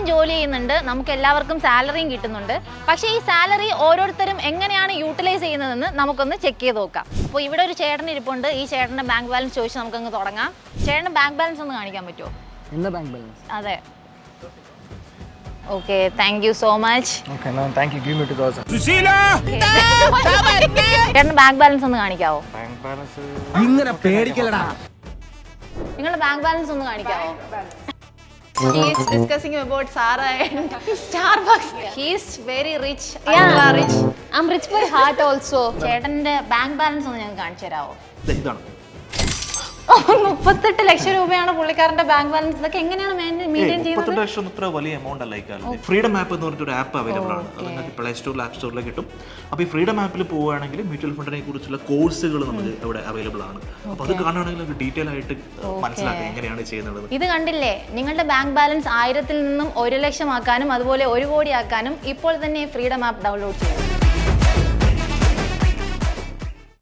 എല്ലാവരും ജോലി ചെയ്യുന്നുണ്ട്, നമുക്ക് എല്ലാവർക്കും സാലറിയും കിട്ടുന്നുണ്ട്. പക്ഷേ ഈ സാലറി ഓരോരുത്തരും എങ്ങനെയാണ് യൂട്ടിലൈസ് ചെയ്യുന്നതെന്ന് നമുക്കൊന്ന് ചെക്ക് ചെയ്ത് നോക്കാം. അപ്പോൾ ഇവിടെ ഒരു ചേട്ടൻ ഇരിപ്പുണ്ട്. ഈ ചേട്ടൻ്റെ ബാങ്ക് ബാലൻസ് ചോദിച്ച് നമുക്കങ്ങ് തുടങ്ങാം. ചേട്ടൻ്റെ ബാങ്ക് ബാലൻസ് ഒന്ന് കാണിക്കാൻ പറ്റുമോ? എന്താ ബാങ്ക് ബാലൻസ്? അതെ. Okay, thank you so much. Okay, no thank you. Give me 2000. ചേട്ടൻ്റെ ബാങ്ക് ബാലൻസ് ഒന്ന് കാണിക്കാവോ? ബാങ്ക് ബാലൻസ് ഇങ്ങനെ പേടിക്കലടാ. നിങ്ങളുടെ ബാങ്ക് ബാലൻസ് ഒന്ന് കാണിക്കാവോ? He is discussing about Sarah and Starbucks. He is very rich. Yeah, rich. I'm rich by heart also. ചേട്ടന്റെ bank balance ഒന്ന് ഞങ്ങൾക്ക് കാണിച്ചു തരാമോ? ഇതാണ് 38 ലക്ഷം രൂപയാണ് പുള്ളിക്കാരന്റെ ബാങ്ക് ബാലൻസ്. ഇതൊക്കെ എങ്ങനെയാണ് മെയിൻറ്റെയിൻ ചെയ്യുന്നത്? 38 ലക്ഷം ഇത്ര വലിയ എമൗണ്ട് അല്ല ഇക്കാലത്ത്. ഫ്രീഡം ആപ്പ് എന്ന് പറഞ്ഞിട്ട് ഒരു ആപ്പ് അവൈലബിൾ ആണ്. അത് നിങ്ങൾക്ക് പ്ലേ സ്റ്റോറിൽ ആപ്പ് സ്റ്റോറിൽ കിട്ടും. അപ്പോൾ ഈ ഫ്രീഡം ആപ്പിൽ പോവുകയാണെങ്കിൽ മ്യൂച്വൽ ഫണ്ടിനെ കുറിച്ചുള്ള കോഴ്സുകൾ നമുക്ക് ഇവിടെ അവൈലബിൾ ആണ്. അപ്പോൾ അത് കാണുകയാണെങ്കിൽ നമുക്ക് ഡീറ്റെയിൽ ആയിട്ട് മനസ്സിലാക്കാം എങ്ങനെയാണ് ചെയ്യുന്നത്. ഇത് കണ്ടില്ലേ, നിങ്ങളുടെ ബാങ്ക് ബാലൻസ് 1000-ൽ നിന്നും 1 ലക്ഷം ആക്കാനും അതുപോലെ 1 കോടി ആക്കാനും ഇപ്പോൾ തന്നെ ഫ്രീഡം ആപ്പ് ഡൗൺലോഡ് ചെയ്യും.